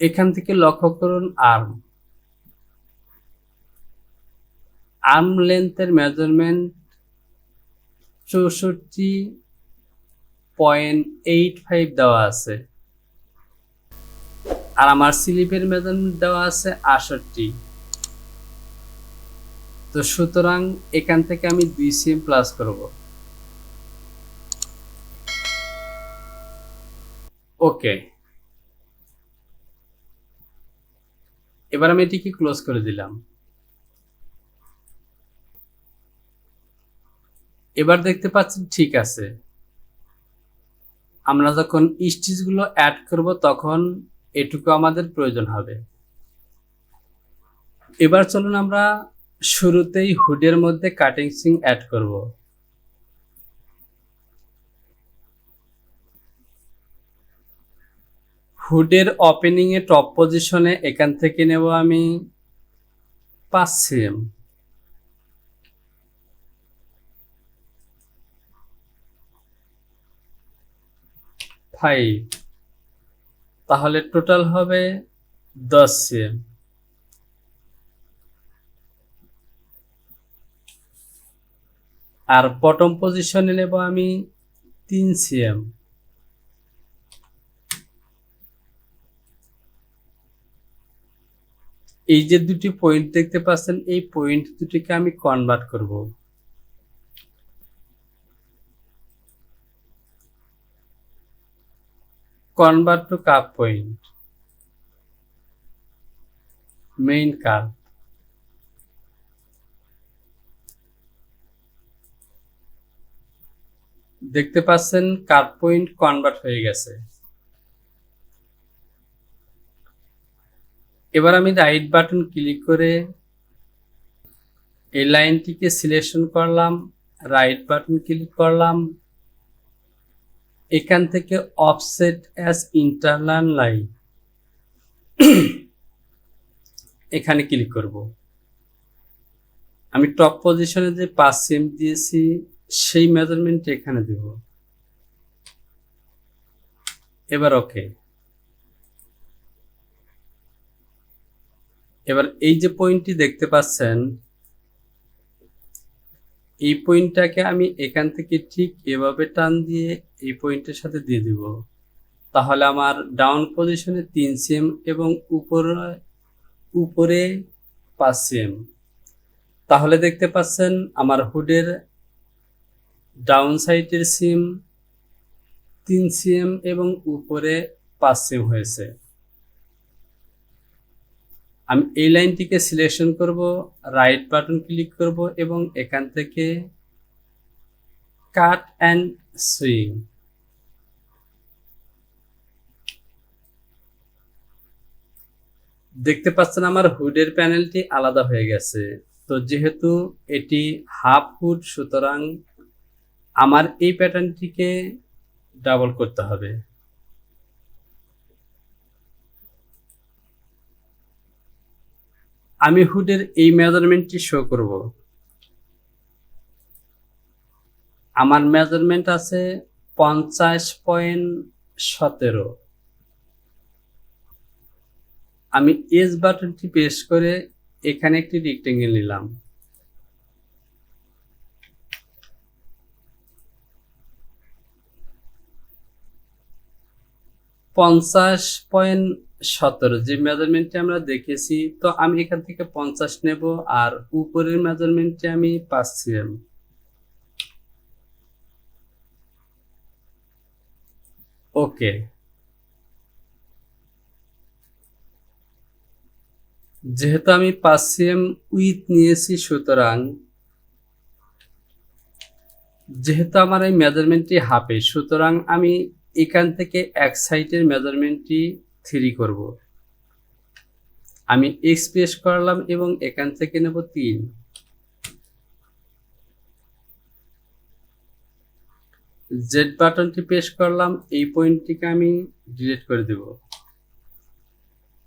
এখান থেকে লক্ষ্য করুন আর্ম লেন্থের মেজারমেন্ট 64.85 দেওয়া আছে, আর আমার স্লিপের মেজারমেন্ট দেওয়া আছে 68। তো সুতরাং এখান থেকে আমি 2 সিএম প্লাস করব। ওকে, এবার আমি এটিকে ক্লোজ করে দিলাম। এবার দেখতে পাচ্ছেন ঠিক আছে। আমরা যখন স্টিচগুলো অ্যাড করব তখন এটুকু আমাদের প্রয়োজন হবে। এবার চলুন আমরা শুরুতেই হুডের মধ্যে কাটিং সিং অ্যাড করব। হুডের ওপেনিং এ টপ পজিশনে এখান থেকে নেব আমি 5 সিএম। তাহলে টোটাল হবে 10 সিএম। আর বটম পজিশনে নেব আমি 3 সিএম। এই যে দুটি পয়েন্ট দেখতে পাচ্ছেন, এই পয়েন্ট দুটিকে আমি কনভার্ট করব। Convert to curve point, main curve. দেখতে পাচ্ছেন কার্ভ পয়েন্ট কনভার্ট হয়ে গেছে। এবার আমি রাইট বাটন ক্লিক করে এই লাইনটিকে সিলেকশন করলাম, রাইট বাটন ক্লিক করলাম, এখান থেকে অফসেট অ্যাজ ইন্টারনাল লাইন এখানে ক্লিক করব। আমি টপ পজিশনে যে 5 সিএম দিয়েছি সেই মেজারমেন্ট এখানে দেব। এবার ওকে। এবার এই যে পয়েন্টটি দেখতে পাচ্ছেন, এই পয়েন্টটাকে আমি এখান থেকে ঠিক এভাবে টান দিয়ে এই পয়েন্টের সাথে দিয়ে দিব। তাহলে আমার ডাউন পজিশনে 3 সিএম এবং উপরে 5 সিএম। তাহলে দেখতে পাচ্ছেন আমার হুডের ডাউন সাইডের সিম 3 সিএম এবং উপরে 5 সিএম হয়েছে। আমি এই লাইনটিকে সিলেকশন করব, রাইট বাটন ক্লিক করব এবং এখান থেকে কাট অ্যান্ড সুইং। দেখতে পাচ্ছেন আমার হুডের প্যানেলটি আলাদা হয়ে গেছে। তো যেহেতু এটি হাফ হুড, সুতরাং আমার এই প্যাটার্নটিকে ডাবল করতে হবে। আমি হুডের এই মেজারমেন্টটি শো করব। আমার মেজারমেন্ট আছে 50.17। আমি এজ বাটনটি প্রেস করে এখানে একটি রেক্টেঙ্গেল নিলাম। 50.17 যে মেজারমেন্টটি আমরা দেখেছি, তো আমি এখান থেকে 50 নেব আর উপরের মেজারমেন্টটি আমি 5 সিএম। ওকে, যেহেতু আমি 5 সিএম উইথ নিয়েছি, সুতরাং যেহেতু আমার এই মেজারমেন্টটি হাফে, সুতরাং আমি এখান থেকে এক সাইডের মেজারমেন্টটি 3 করব। আমি এক্স প্রেস করলাম এবং এখান থেকে নেব 3। জেড বাটনটি প্রেস করলাম, এই পয়েন্টটিকে আমি ডিলিট করে দেব।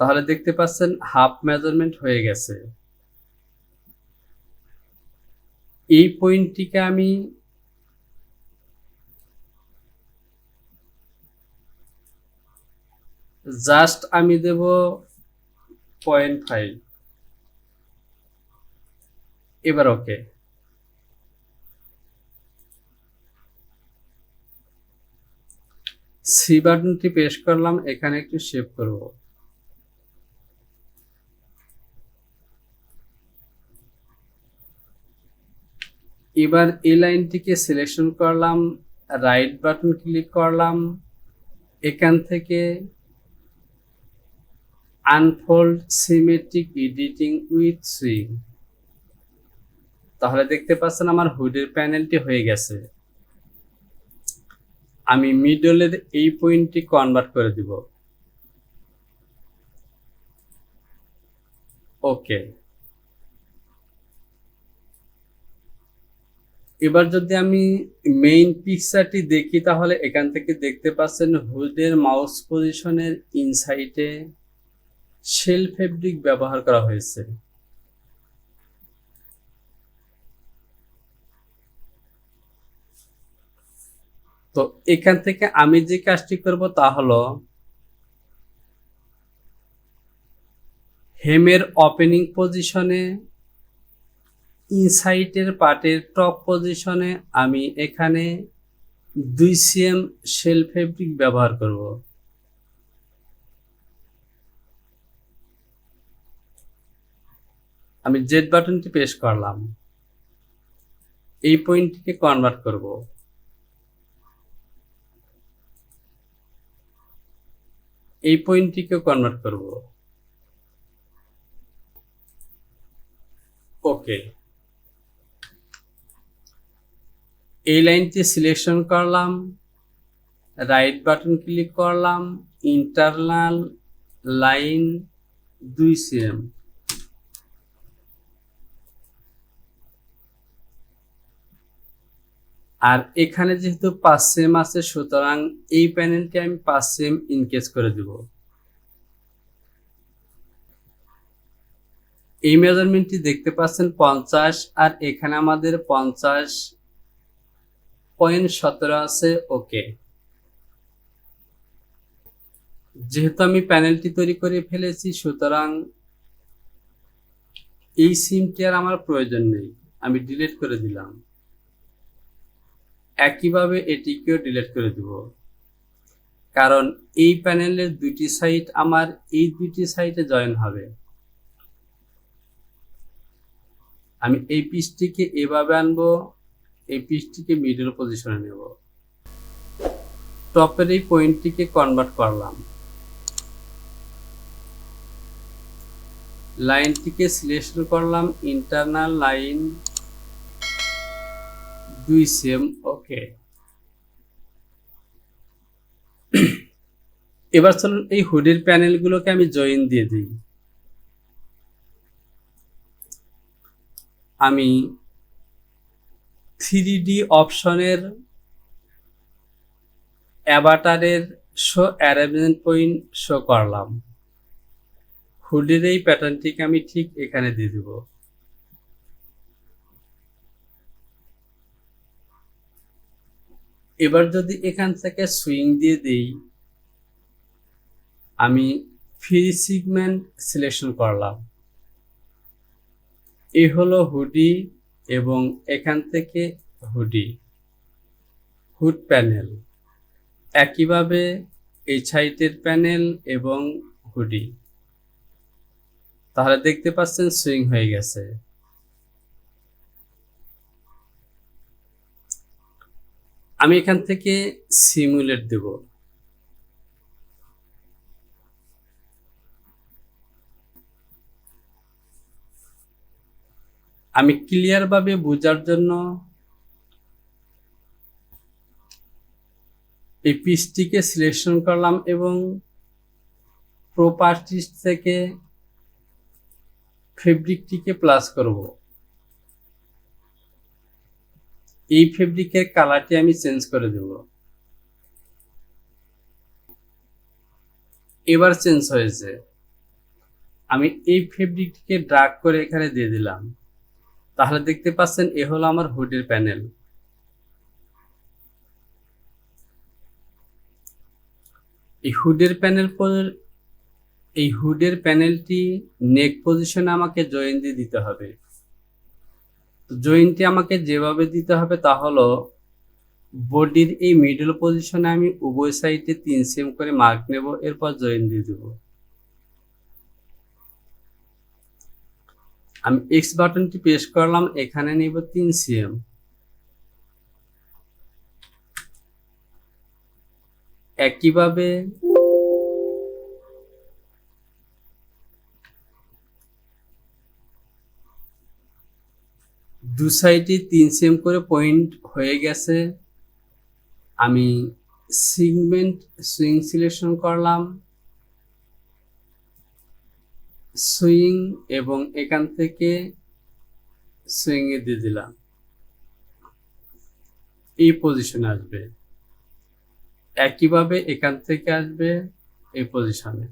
তাহলে দেখতে পাচ্ছেন হাফ মেজারমেন্ট হয়ে গেছে। এই পয়েন্টটিকে আমি জাস্ট আমি দেব 0.5। এবার ওকে। সি বাটনটি প্রেস করলাম, এখানে একটু শেপ করব। এবার এই লাইনটিকে সিলেকশন করলাম, রাইট বাটন ক্লিক করলাম, এখান থেকে unfold symmetric editing with swing. তাহলে দেখতে পাচ্ছেন আমার হুডের প্যানেলটি হয়ে গেছে। আমি মিডলের এই পয়েন্টটি কনভার্ট করে দিব। ওকে। এবার যদি আমি মেইন পিকচারটি দেখি, তাহলে এখান থেকে দেখতে পাচ্ছেন হুডের মাউস পজিশনের ইনসাইডে শেল ফেব্রিক ব্যবহার করা হয়েছে। তো এখান থেকে আমি যে কাজটি করব তা হলো হেমের ওপেনিং পজিশনে ইনসাইডের পার্টের টপ পজিশনে আমি এখানে 2 cm শেল ফেব্রিক ব্যবহার করব। আমি জেড বাটনটি প্রেস করলাম, এই পয়েন্টটিকে কনভার্ট করব। এই পয়েন্টটিকে কনভার্ট করব। ওকে। এই লাইনটি সিলেকশন করলাম, রাইট বাটন ক্লিক করলাম, ইন্টারনাল লাইন 2 cm। আর এখানে যেহেতু 5 cm আছে, সুতরাং এই প্যানেলটি আমি 5 cm ইনকেস করে দেব। এই মেজারমেন্টটি দেখতে পাচ্ছেন 50, আর এখানে আমাদের 50.17 আছে। ওকে। যেহেতু আমি প্যানেলটি তৈরি করে ফেলেছি, সুতরাং এই সিমটি আর আমার প্রয়োজন নেই, আমি ডিলিট করে দিলাম। একইভাবে এটিকেও ডিলিট করে দেব, কারণ এই প্যানেলের দুটি সাইড আমার এই দুটি সাইডে জয়েন হবে। আমি এই পিসটিকে এভাবে আনবো, এই পিসটিকে মিডল পজিশনে নেব। টপের এই পয়েন্টটিকে কনভার্ট করলাম, লাইনটিকে সিলেকশন করলাম, ইন্টারনাল লাইন 2 cm। ওকে। এবার চলুন এই হুডির প্যানেলগুলোকে আমি জয়েন দিয়ে দিই। আমি 3D অপশনের অ্যাভাটারের শো অ্যারেঞ্জমেন্ট পয়েন্ট শো করলাম। হুডির এই প্যাটার্নটিকে আমি ঠিক এখানে দিয়ে দেব। এবার যদি এখান থেকে সুইং দিয়ে দিই, আমি ফ্রি সেগমেন্ট সিলেকশন করলাম। এই হলো হুডি, এবং এখান থেকে হুডি, হুড প্যানেল। একইভাবে এই সাইডের প্যানেল এবং হুডি। তাহলে দেখতে পাচ্ছেন সুইং হয়ে গেছে। আমি এখান থেকে সিমুলেট দেব। আমি ক্লিয়ার ভাবে বোঝার জন্য এই পিসটিকে সিলেকশন করলাম এবং প্রপার্টিজ থেকে ফেব্রিকটিকে প্লাস করব। এই ফেব্রিকের কালারটি আমি চেঞ্জ করে দেব। এবার চেঞ্জ হয়েছে। আমি এই ফেব্রিকটিকে ড্রাগ করে এখানে দিয়ে দিলাম। তাহলে দেখতে পাচ্ছেন এ হলো আমার হুডের প্যানেল। এই হুডের প্যানেলটি নেক পজিশনে আমাকে জয়েন দিয়ে দিতে হবে। জয়েন্টটি আমাকে যেভাবে দিতে হবে তা হলো বডির এই মিডল পজিশনে আমি উভয় সাইডে 3 সেম করে মার্ক নেব, এরপর জয়েন দিয়ে দেব। আমি এক্স বাটনটি প্রেস করলাম, এখানে নিব 3 সিএম। একইভাবে দু সাইডে 3 সেম করে পয়েন্ট হয়ে গেছে। আমি সুইং সিলেকশন করলাম, সুইং, এবং এখান থেকে সুইং এ দিয়ে দিলাম, এই পজিশনে আসবে। একইভাবে এখান থেকে আসবে এই পজিশনে।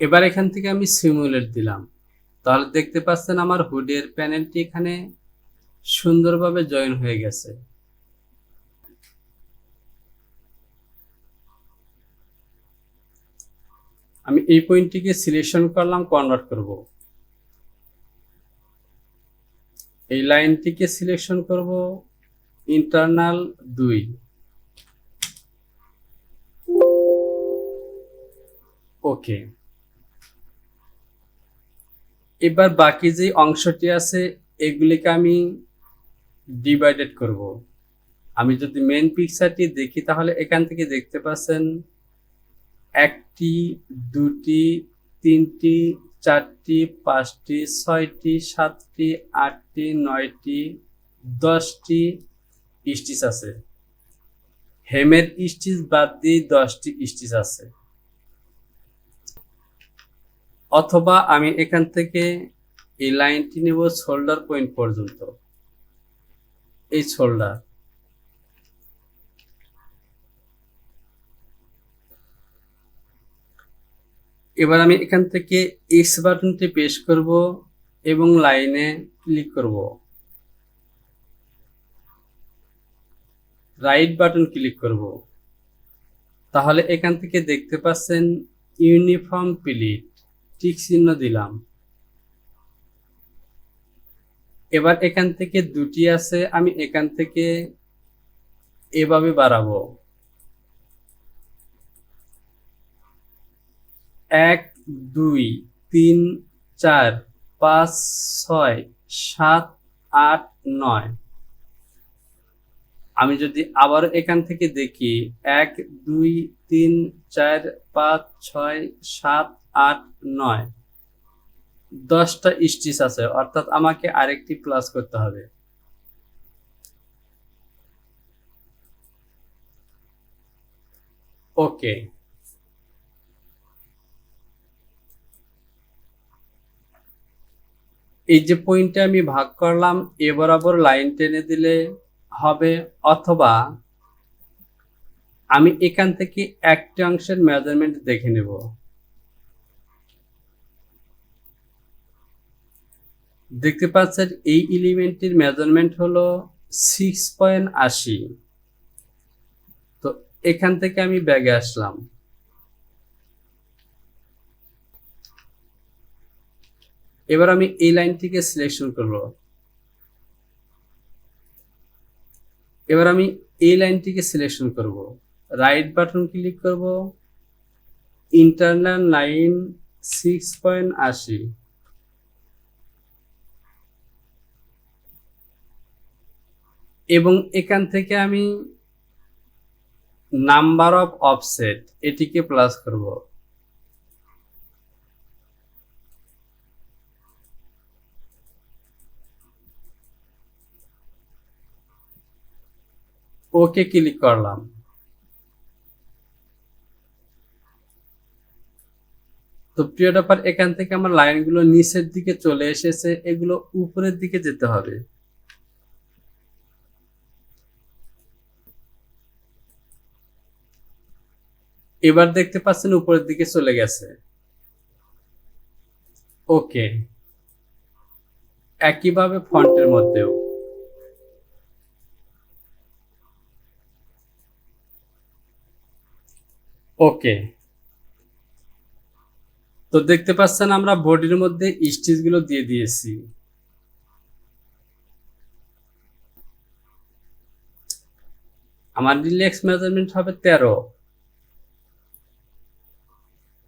এবার এখান থেকে আমি সিমুলেট দিলাম, তাহলে দেখতে পাচ্ছেন আমার হুডের প্যানেলটি এখানে সুন্দরভাবে জয়েন হয়ে গেছে। আমি এই পয়েন্টটিকে সিলেকশন করলাম, কনভার্ট করব। এই লাইনটিকে সিলেকশন করব, ইন্টারনাল 2। ওকে। এবার বাকি যে অংশটি আছে এগুলিকে আমি ডিভাইডেড করব। আমি যদি মেন পিকচারটি দেখি তাহলে এখান থেকে দেখতে পাচ্ছেন 1টি 2টি 3টি 4টি 5টি 6টি 7টি 8টি 9টি 10টি স্টিচ আছে। হেমের স্টিচ বাদ দিয়ে 10টি স্টিচ আছে। অথবা আমি এখান থেকে এই লাইনটি নেব শোল্ডার পয়েন্ট পর্যন্ত, এই শোল্ডার। এবার আমি এখান থেকে এক্স বাটনটি প্রেস করব এবং লাইনে ক্লিক করব, রাইট বাটন ক্লিক করব। তাহলে এখান থেকে দেখতে পাচ্ছেন ইউনিফর্ম প্লিট, টিক চিহ্ন দিলাম। এবার এখান থেকে 2টি আছে, আমি এখান থেকে এভাবে বাড়াবো, 1 2 3 4 5 6 7 8 9। আমি যদি আবার এখান থেকে দেখি 1 2 3 4 5 6 7 8 9, 10টা স্টিচ আছে, অর্থাৎ আমাকে আরেকটি প্লাস করতে হবে। ওকে। এই যে পয়েন্টে আমি ভাগ করলাম এ বরাবর লাইন টেনে দিলে হবে, অথবা আমি এখান থেকে একটি অংশের মেজারমেন্ট দেখে নেব। দেখতে পাচ্ছেন এই এলিমেন্টটির মেজারমেন্ট হলো 6.80। তো এখান থেকে আমি ব্যাগে আসলাম, এবার আমি এই লাইনটিকে সিলেকশন করব। এবার আমি এই লাইনটিকে সিলেকশন করব, রাইট বাটন ক্লিক করব, ইন্টারনাল লাইন 6.80। এবং এখান থেকে আমি নাম্বার অফ অফসেট এটিকে প্লাস করব। ওকে ক্লিক করলাম। তো প্রিয় ব্যাপার, এখান থেকে আমার লাইনগুলো নিচের দিকে চলে এসেছে, এগুলো উপরের দিকে যেতে হবে। এবার দেখতে পাচ্ছেন উপরের দিকে চলে গেছে। ওকে। একইভাবে ফন্টের মধ্যেও ওকে। তো দেখতে পাচ্ছেন আমরা বডির মধ্যে স্টিচ গুলো দিয়ে দিয়েছি। আমার রিল্যাক্স মেজারমেন্ট হবে 13,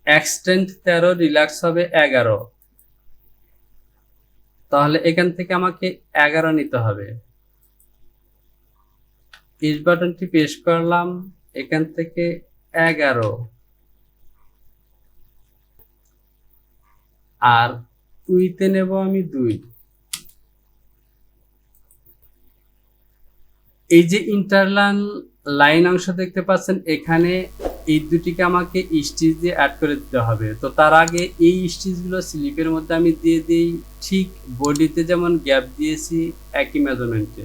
এক্সটেন্ড 13, রিল্যাক্স হবে 11। তাহলে এখান থেকে আমাকে 11 নিতে হবে। ইস বাটনটি প্রেস করলাম, এখান থেকে 11, আর উইতে নেব আমি 2। এই যে ইন্টারলাইন লাইন অংশ দেখতে পাচ্ছেন, এখানে এই দুটিকে আমাকে স্টিচ দিয়ে অ্যাড করে দিতে হবে। তো তার আগে এই স্টিচগুলো স্লিপের মধ্যে আমি দিয়ে দিই, ঠিক বডিতে যেমন গ্যাপ দিয়েছি একই মেজারমেন্টে।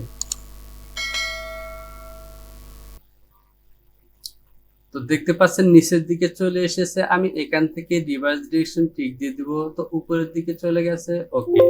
তো দেখতে পাচ্ছেন নিচের দিকে চলে এসেছে, আমি এখান থেকে রিভার্স ডিরেকশন টিক দিয়ে দিব, তো উপরের দিকে চলে গেছে। ওকে।